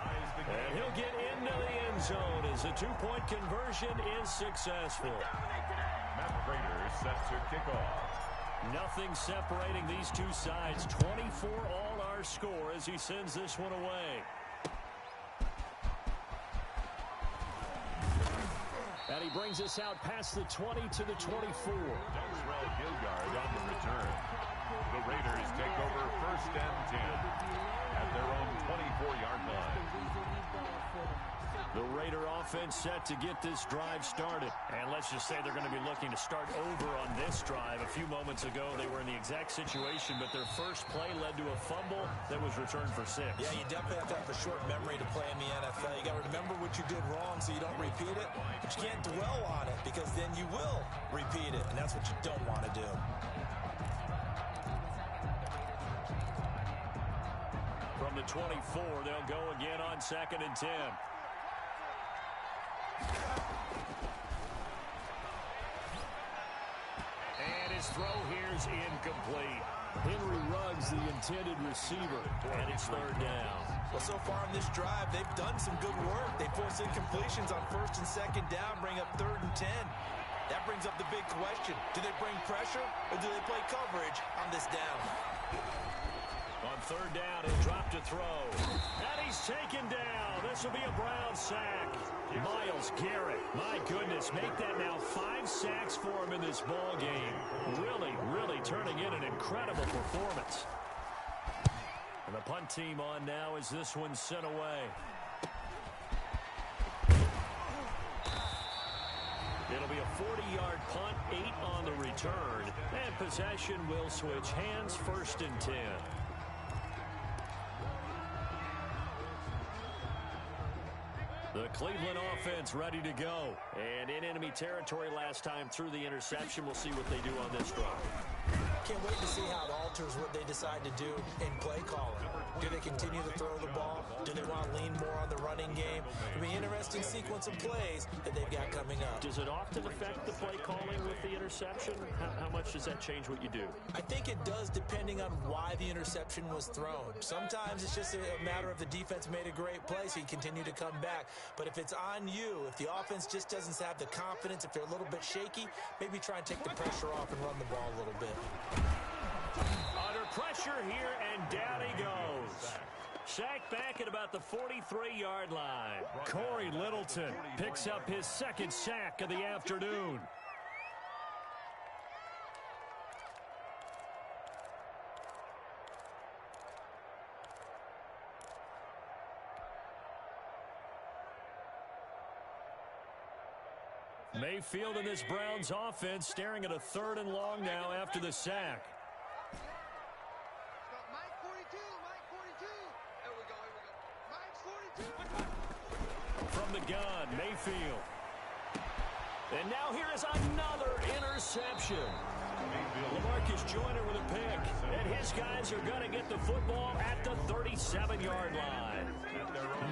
And he'll get into the end zone as the 2-point conversion is successful. Matt Prater set to kick off. Nothing separating these two sides. 24 all our score as he sends this one away. And he brings us out past the 20 to the 24. Dontrell Hilliard on the return. The Raiders take over 1st and 10 at their own 24-yard line. The Raider offense set to get this drive started. And let's just say they're going to be looking to start over on this drive. A few moments ago, they were in the exact situation, but their first play led to a fumble that was returned for 6. Yeah, you definitely have to have a short memory to play in the NFL. You got to remember what you did wrong so you don't repeat it. But you can't dwell on it because then you will repeat it, and that's what you don't want to do. From the 24, they'll go again on 2nd and 10. And his throw here's incomplete. Henry Ruggs, the intended receiver, and it's 3rd down. Well, so far in this drive, they've done some good work. They force incompletions on 1st and 2nd down, bring up 3rd and 10. That brings up the big question. Do they bring pressure or do they play coverage on this down? On 3rd down, he'll drop to throw. And he's taken down. This will be a Brown sack. Myles Garrett, my goodness, make that now 5 sacks for him in this ball game. Really turning in an incredible performance. And the punt team on now as this one's sent away. It'll be a 40-yard punt, 8 on the return. And possession will switch hands, 1st and 10. The Cleveland offense ready to go. And in enemy territory last time through the interception. We'll see what they do on this drive. Can't wait to see how it alters what they decide to do in play calling. Do they continue to throw the ball? Do they want to lean more on the running game? It'll be an interesting sequence of plays that they've got coming up. Does it often affect the play calling with the interception? How much does that change what you do? I think it does depending on why the interception was thrown. Sometimes it's just a matter of the defense made a great play, so you continue to come back. But if it's on you, if the offense just doesn't have the confidence, if they're a little bit shaky, maybe try and take the pressure off and run the ball a little bit. Under pressure here, and down he goes. Sacked back at about the 43-yard line. Corey Littleton picks up his 2nd sack of the afternoon. Mayfield and this Browns offense staring at a 3rd and long now after the sack. Mike 42, Mike 42. Here we go. Mike 42. From the gun, Mayfield. And now here is another interception. LaMarcus Joyner pick. And his guys are going to get the football at the 37-yard line.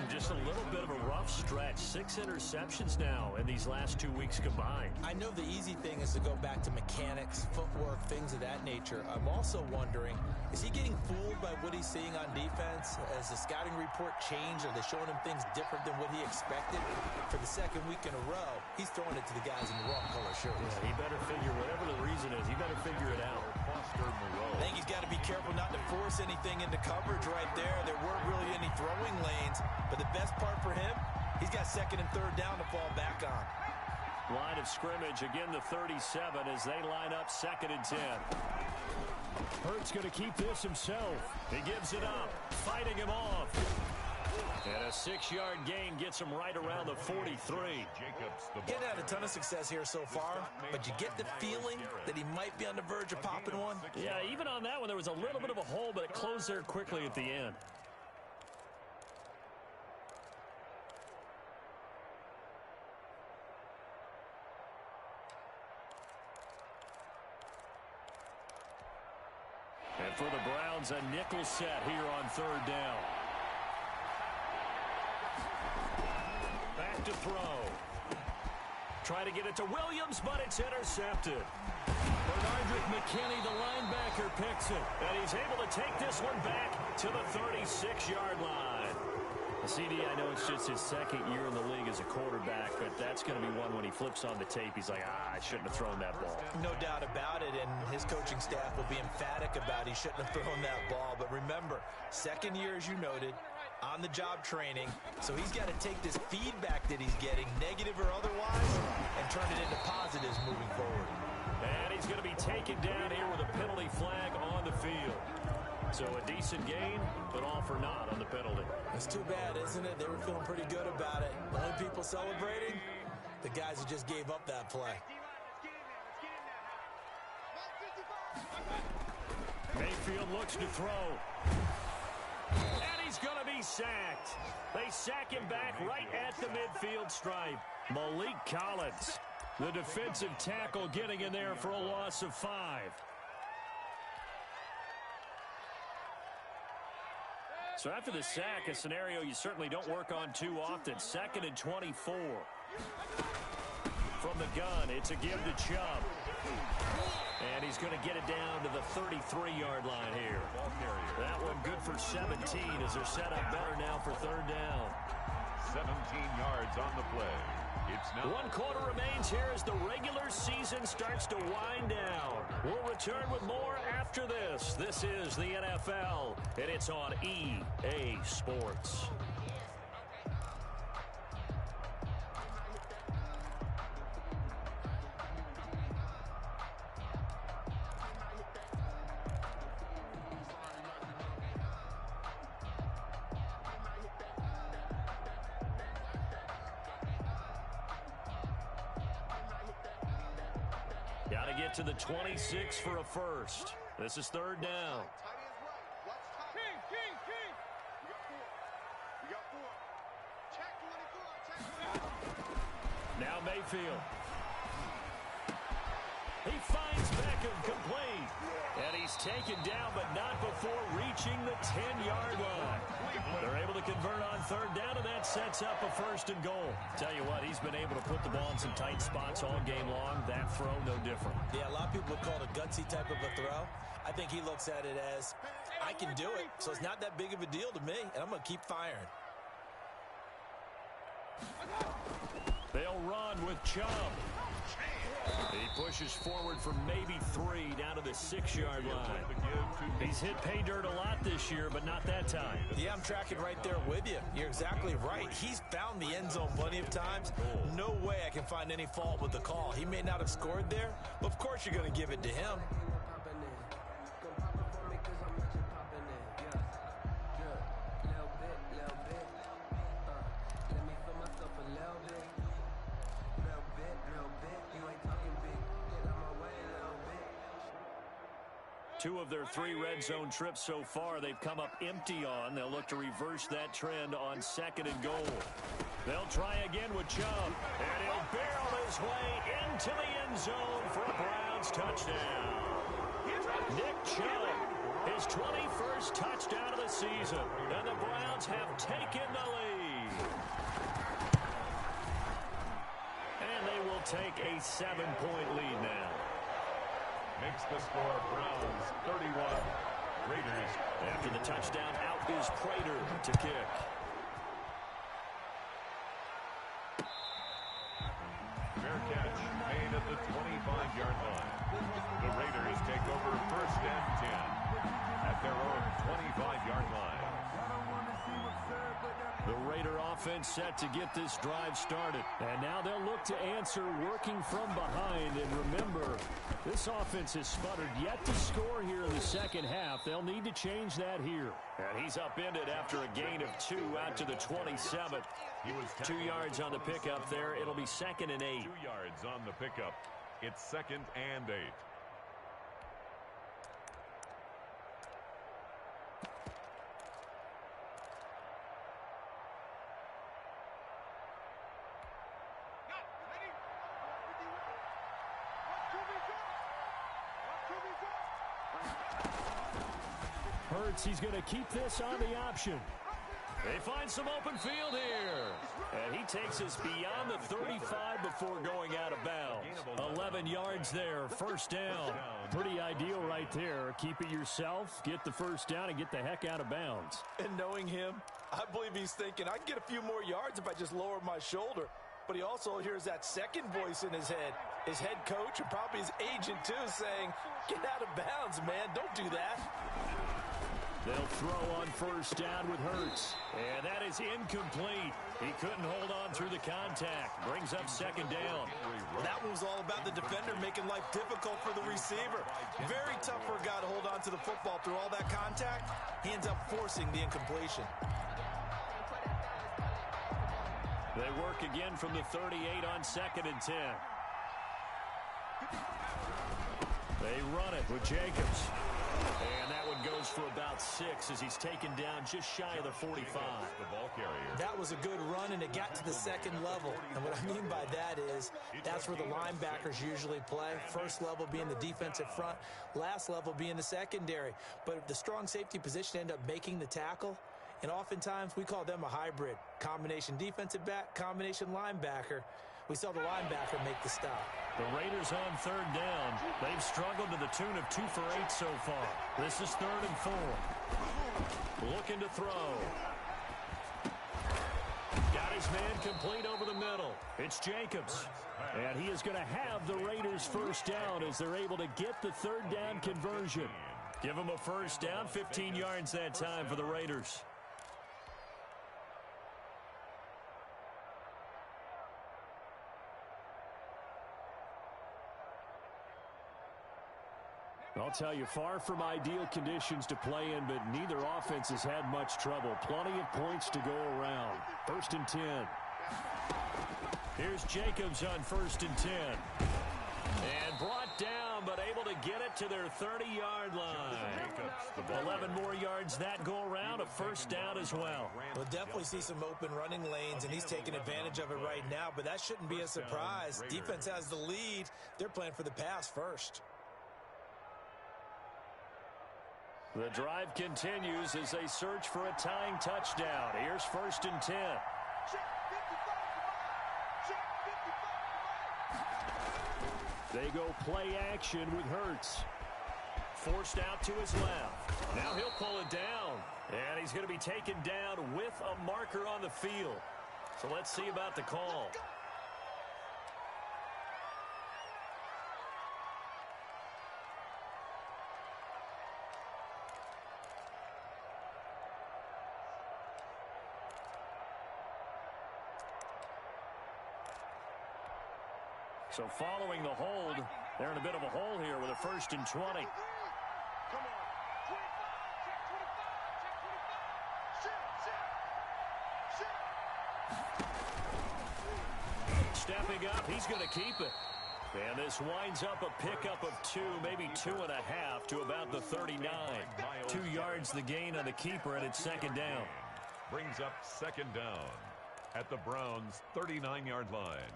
Just a little bit of a rough stretch. 6 interceptions now in these last 2 weeks combined. I know the easy thing is to go back to mechanics, footwork, things of that nature. I'm also wondering, is he getting fooled by what he's seeing on defense? Has the scouting report changed? Are they showing him things different than what he expected? For the second week in a row, he's throwing it to the guys in the wrong color shirts. Yeah, he better figure, whatever the reason is, he better figure it out. I think he's got to be careful not to force anything into coverage right there. There weren't really any throwing lanes, but the best part for him, he's got second and third down to fall back on. Line of scrimmage, again the 37 as they line up 2nd and 10. Hurts going to keep this himself. He gives it up, fighting him off. And a 6-yard gain gets him right around the 43. Getting had a ton of success here so far, but you get the feeling that he might be on the verge of popping one. Yeah, even on that one, there was a little bit of a hole, but it closed there quickly at the end. And for the Browns, a nickel set here on 3rd down. Back to throw. Try to get it to Williams, but it's intercepted. Bernardrick McKinney, the linebacker, picks it. And he's able to take this one back to the 36-yard line. The CD, I know it's just his 2nd year in the league as a quarterback, but that's going to be one when he flips on the tape. He's like, I shouldn't have thrown that ball. No doubt about it, and his coaching staff will be emphatic about he shouldn't have thrown that ball. But remember, 2nd year, as you noted, on-the-job training, so he's got to take this feedback that he's getting, negative or otherwise, and turn it into positives moving forward. And he's going to be taken down here with a penalty flag on the field. So a decent gain, but all for naught on the penalty. It's too bad, isn't it? They were feeling pretty good about it. The only people celebrating, the guys who just gave up that play. Mayfield looks to throw. And he's going to be sacked. They sack him back right at the midfield stripe. Malik Collins, the defensive tackle, getting in there for a loss of 5. So after the sack, a scenario you certainly don't work on too often. 2nd and 24. From the gun, it's a give to Chubb. And he's going to get it down to the 33-yard line here. That one good for 17 as they're set up better now for 3rd down. 17 yards on the play. It's now 1 quarter remains here as the regular season starts to wind down. We'll return with more after this. This is the NFL, and it's on EA Sports. Got to get to the 26 for a first. This is 3rd down. Now Mayfield. He finds Beckham complete. And he's taken down, but not before reaching the 10-yard line. They're able to convert on 3rd down, and that sets up a 1st and goal. Tell you what, he's been able to put the ball in some tight spots all game long. That throw, no different. Yeah, a lot of people would call it a gutsy type of a throw. I think he looks at it as, I can do it, so it's not that big of a deal to me, and I'm going to keep firing. They'll run with Chubb. He pushes forward for maybe 3 down to the 6-yard line. He's hit pay dirt a lot this year, but not that time. Yeah, I'm tracking right there with you. You're exactly right. He's found the end zone plenty of times. No way I can find any fault with the call. He may not have scored there, but of course you're going to give it to him. Two of their 3 red zone trips so far, they've come up empty on. They'll look to reverse that trend on 2nd and goal. They'll try again with Chubb, and he'll barrel his way into the end zone for a Browns touchdown. Nick Chubb, his 21st touchdown of the season, and the Browns have taken the lead. And they will take a 7-point lead now. Makes the score Browns 31. Raiders. After the touchdown, out is Prater to kick. Fair catch made at the 25-yard line. The Raiders take over first and 10 at their own 25-yard line. The Raider offense set to get this drive started. And now they'll look to answer working from behind. And remember, this offense has sputtered yet to score here in the second half. They'll need to change that here. And he's upended after a gain of 2 out to the 27. He was 2 yards on the pickup there. It'll be 2nd and 8. 2 yards on the pickup. It's 2nd and 8. Hurts, he's going to keep this on the option. They find some open field here. And he takes us beyond the 35 before going out of bounds. 11 yards there, first down. Pretty ideal right there. Keep it yourself, get the first down, and get the heck out of bounds. And knowing him, I believe he's thinking, I can get a few more yards if I just lower my shoulder. But he also hears that second voice in his head. His head coach and probably his agent, too, saying, get out of bounds, man. Don't do that. They'll throw on first down with Hurts. And that is incomplete. He couldn't hold on through the contact. Brings up second down. Well, that one was all about the defender making life difficult for the receiver. Very tough for a guy to hold on to the football through all that contact. He ends up forcing the incompletion. They work again from the 38 on 2nd and 10. They run it with Jacobs. And that one goes for about 6 as he's taken down just shy of the 45. The ball carrier. That was a good run, and it got to the second level. And what I mean by that is that's where the linebackers usually play. First level being the defensive front, last level being the secondary. But the strong safety position ended up making the tackle. And oftentimes we call them a hybrid. Combination defensive back, combination linebacker. We saw the linebacker make the stop. The Raiders on third down. They've struggled to the tune of 2 for 8 so far. This is 3rd and 4. Looking to throw. Got his man complete over the middle. It's Jacobs. And he is going to have the Raiders first down as they're able to get the third down conversion. Give them a first down, 15 yards that time for the Raiders. I'll tell you, far from ideal conditions to play in, but neither offense has had much trouble. Plenty of points to go around. 1st and 10. Here's Jacobs on 1st and 10. And brought down, but able to get it to their 30-yard line. 11 more yards that go around, a first down as well. We'll definitely see some open running lanes, and he's taking advantage of it right now, but that shouldn't be a surprise. Defense has the lead. They're playing for the pass first. The drive continues as they search for a tying touchdown. Here's 1st and 10. They go play action with Hurts. Forced out to his left. Now he'll pull it down. And he's going to be taken down with a marker on the field. So let's see about the call. So following the hold, they're in a bit of a hole here with a 1st and 20. Stepping up, he's going to keep it. And this winds up a pickup of 2, maybe 2.5 to about the 39. 2 yards the gain on the keeper, and it's 2nd down. Brings up 2nd down at the Browns' 39-yard line.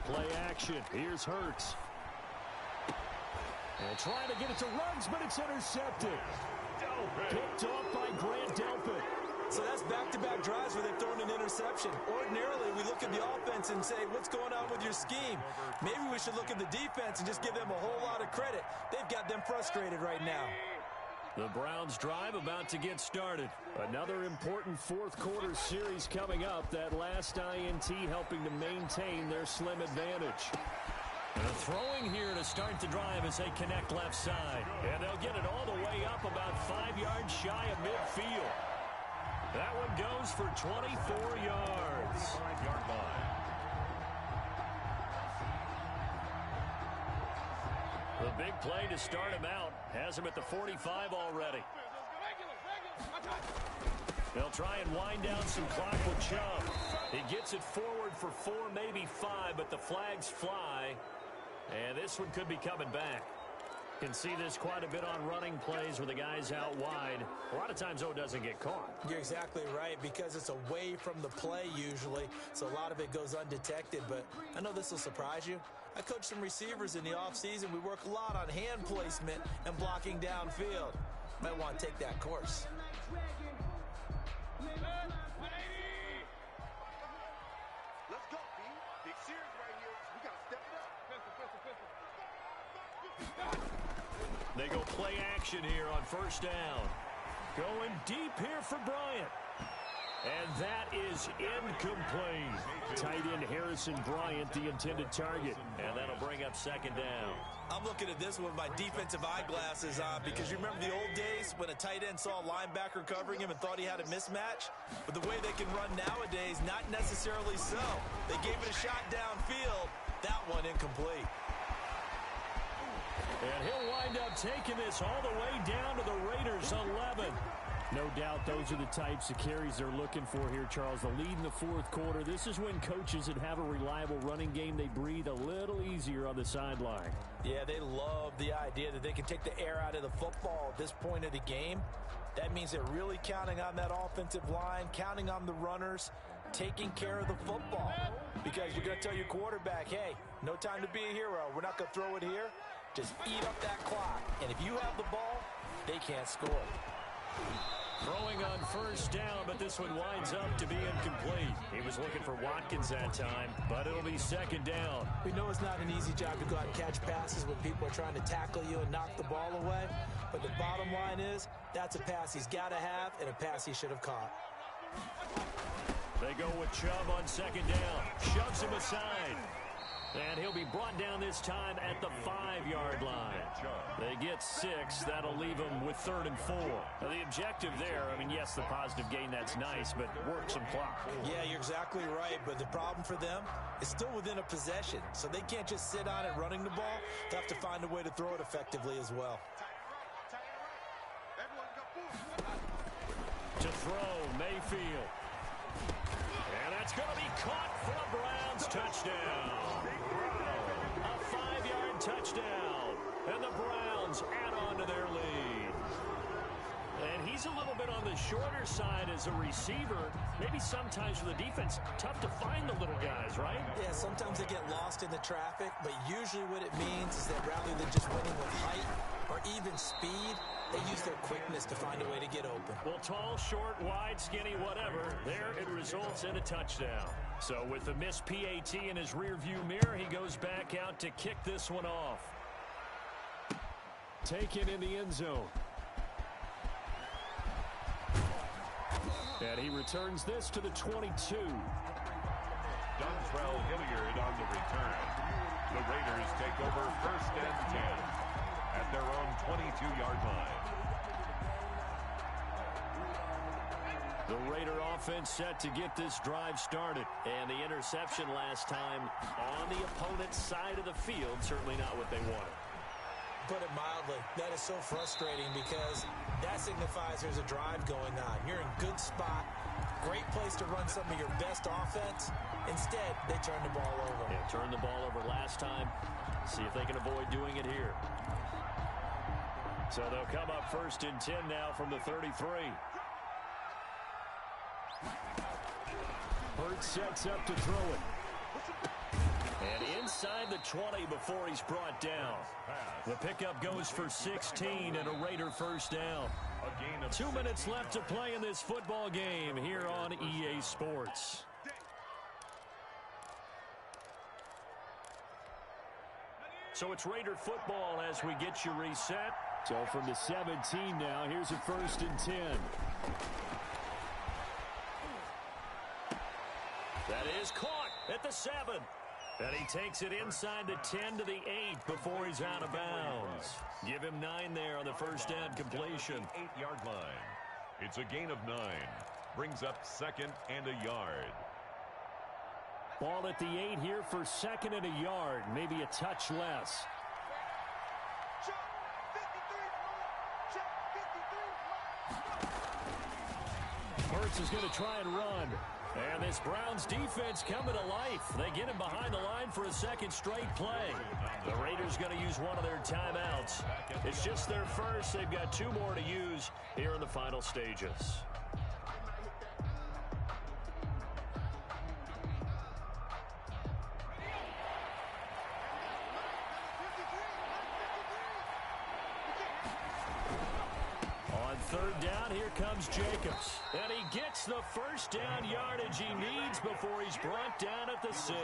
Play action. Here's Hurts. And trying to get it to Ruggs, but it's intercepted. Picked off by Grant Delpit. So that's back-to-back drives where they've thrown an interception. Ordinarily, we look at the offense and say, what's going on with your scheme? Maybe we should look at the defense and just give them a whole lot of credit. They've got them frustrated right now. The Browns drive about to get started. Another important fourth quarter series coming up. That last INT helping to maintain their slim advantage. And throwing here to start the drive as they connect left side. And they'll get it all the way up about 5 yards shy of midfield. That one goes for 24 yards. 5-yard line. The big play to start him out. Has him at the 45 already. They'll try and wind down some clock with Chubb. He gets it forward for 4, maybe 5, but the flags fly. And this one could be coming back. Can see this quite a bit on running plays where the guy's out wide. A lot of times, though, it doesn't get caught. You're exactly right, because it's away from the play usually, so a lot of it goes undetected. But I know this will surprise you. I coach some receivers in the offseason. We work a lot on hand placement and blocking downfield. Might want to take that course. Let's go, B. Big series right here. We got to step it up. They go play action here on first down. Going deep here for Bryant. And that is incomplete. Tight end Harrison Bryant, the intended target. And that'll bring up second down. I'm looking at this with my defensive eyeglasses on, because you remember the old days when a tight end saw a linebacker covering him and thought he had a mismatch? But the way they can run nowadays, not necessarily so. They gave it a shot downfield. That one incomplete. And he'll wind up taking this all the way down to the Raiders' 11. No doubt those are the types of carries they're looking for here, Charles. The lead in the fourth quarter. This is when coaches that have a reliable running game, they breathe a little easier on the sideline. Yeah, they love the idea that they can take the air out of the football at this point of the game. That means they're really counting on that offensive line, counting on the runners, taking care of the football. Because you're going to tell your quarterback, hey, no time to be a hero. We're not going to throw it here. Just eat up that clock. And if you have the ball, they can't score. Throwing on first down, but this one winds up to be incomplete. He was looking for Watkins that time, but it'll be second down. We know it's not an easy job to go out and catch passes when people are trying to tackle you and knock the ball away. But the bottom line is, that's a pass he's got to have and a pass he should have caught. They go with Chubb on second down. Shoves him aside. And he'll be brought down this time at the 5-yard line. They get 6. That'll leave them with 3rd and 4. Now, the objective there, I mean, yes, the positive gain, that's nice, but work some clock. Yeah, you're exactly right. But the problem for them is still within a possession. So they can't just sit on it running the ball. They have to find a way to throw it effectively as well. To throw, Mayfield. And that's going to be caught for a Browns touchdown. A 5-yard touchdown. And the Browns add on to their lead. And he's a little bit on the shorter side as a receiver. Maybe sometimes for the defense, tough to find the little guys, right? Yeah, sometimes they get lost in the traffic, but usually what it means is that rather than just winning with height or even speed, they use their quickness to find a way to get open. Well, tall, short, wide, skinny, whatever, there it results in a touchdown. So with the missed PAT in his rearview mirror, he goes back out to kick this one off. Taken in the end zone. And he returns this to the 22. Dontrell Hilliard on the return. The Raiders take over 1st and 10 at their own 22-yard line. The Raider offense set to get this drive started. And the interception last time on the opponent's side of the field, certainly not what they wanted. Put it mildly, that is so frustrating because that signifies there's a drive going on. You're in good spot, great place to run some of your best offense. Instead, they turn the ball over. Yeah, turned the ball over last time. See if they can avoid doing it here. So they'll come up 1st and 10 now from the 33. Hurts sets up to throw it. And inside the 20 before he's brought down. The pickup goes for 16 and a Raider first down. 2 minutes left to play in this football game here on EA Sports. So it's Raider football as we get you reset. So from the 17 now, here's a 1st and 10. That is caught at the 7. And he takes it inside the 10 to the 8 before he's out of bounds. Give him 9 there on the first down completion. 8-yard line. It's a gain of 9. Brings up 2nd and a yard. Ball at the 8 here for 2nd and a yard. Maybe a touch less. Check 53. Check 53. Hurts is going to try and run. And this Browns defense coming to life. They get him behind the line for a 2nd straight play. The Raiders going to use one of their timeouts. It's just their first. They've got 2 more to use here in the final stages. On 3rd down, here comes Jacobs. And he gets the first down yardage he needs before he's brought down at the 6.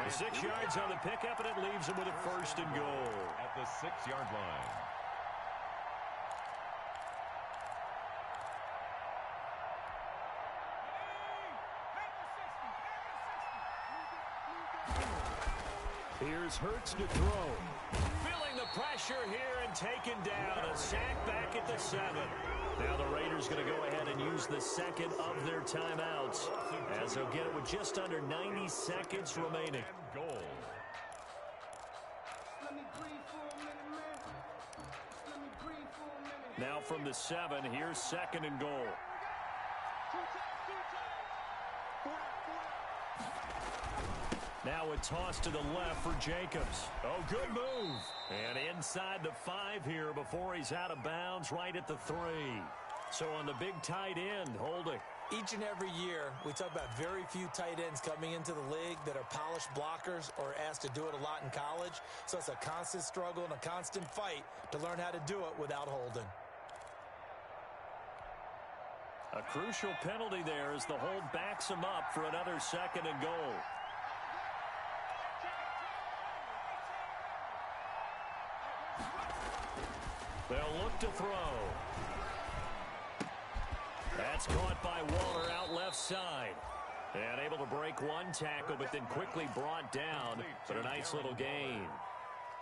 The 6 yards on the pickup, and it leaves him with a 1st and goal. At the 6-yard line. Here's Hurts to throw. Feeling the pressure here and taken down. A sack back at the 7. Now the Raiders going to go ahead and use the 2nd of their timeouts as they'll get it with just under 90 seconds remaining. And goal. Now from the 7, here's 2nd and goal. Now a toss to the left for Jacobs. Oh, good move. And inside the 5 here before he's out of bounds right at the 3. So on the big tight end, holding. Each and every year, we talk about very few tight ends coming into the league that are polished blockers or asked to do it a lot in college. So it's a constant struggle and a constant fight to learn how to do it without holding. A crucial penalty there as the hold backs him up for another 2nd and goal. They'll look to throw. That's caught by Waller out left side. And able to break one tackle, but then quickly brought down. But a nice little gain.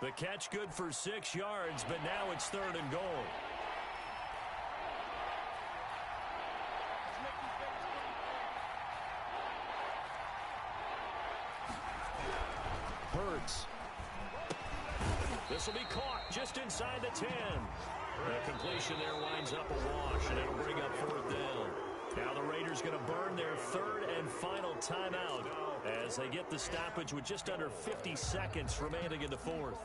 The catch good for 6 yards, but now it's 3rd and goal. Hurts. This will be caught just inside the 10. The completion there winds up a wash, and it'll bring up 4th down. Now the Raiders going to burn their 3rd and final timeout as they get the stoppage with just under 50 seconds remaining in the 4th.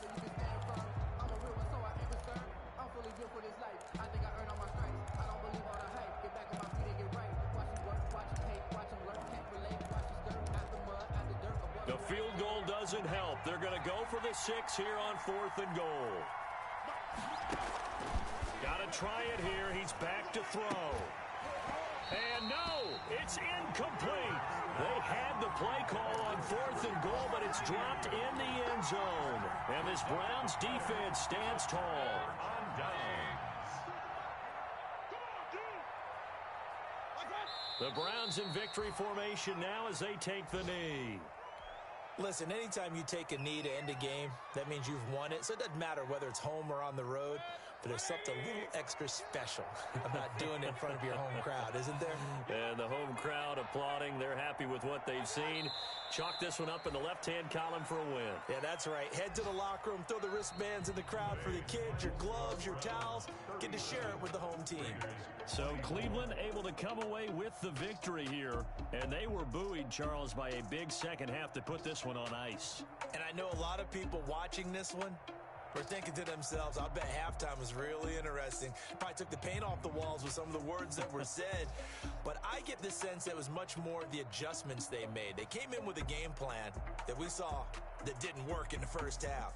The field goal doesn't help. They're going to go for the 6 here on 4th and goal. Got to try it here. He's back to throw. And no, it's incomplete. They had the play call on 4th and goal, but it's dropped in the end zone. And this Browns defense stands tall. On downs. The Browns in victory formation now as they take the knee. Listen, anytime you take a knee to end a game, that means you've won it. So it doesn't matter whether it's home or on the road, but there's something a little extra special about doing it in front of your home crowd, isn't there? And the home crowd applauding. They're happy with what they've seen. Chalk this one up in the left-hand column for a win. Yeah, that's right. Head to the locker room, throw the wristbands in the crowd for the kids, your gloves, your towels. Get to share it with the home team. So Cleveland able to come away with the victory here. And they were buoyed, Charles, by a big second half to put this one on ice. And I know a lot of people watching this one were thinking to themselves, I'll bet halftime was really interesting. Probably took the paint off the walls with some of the words that were said. But I get the sense that it was much more the adjustments they made. They came in with a game plan that we saw that didn't work in the first half.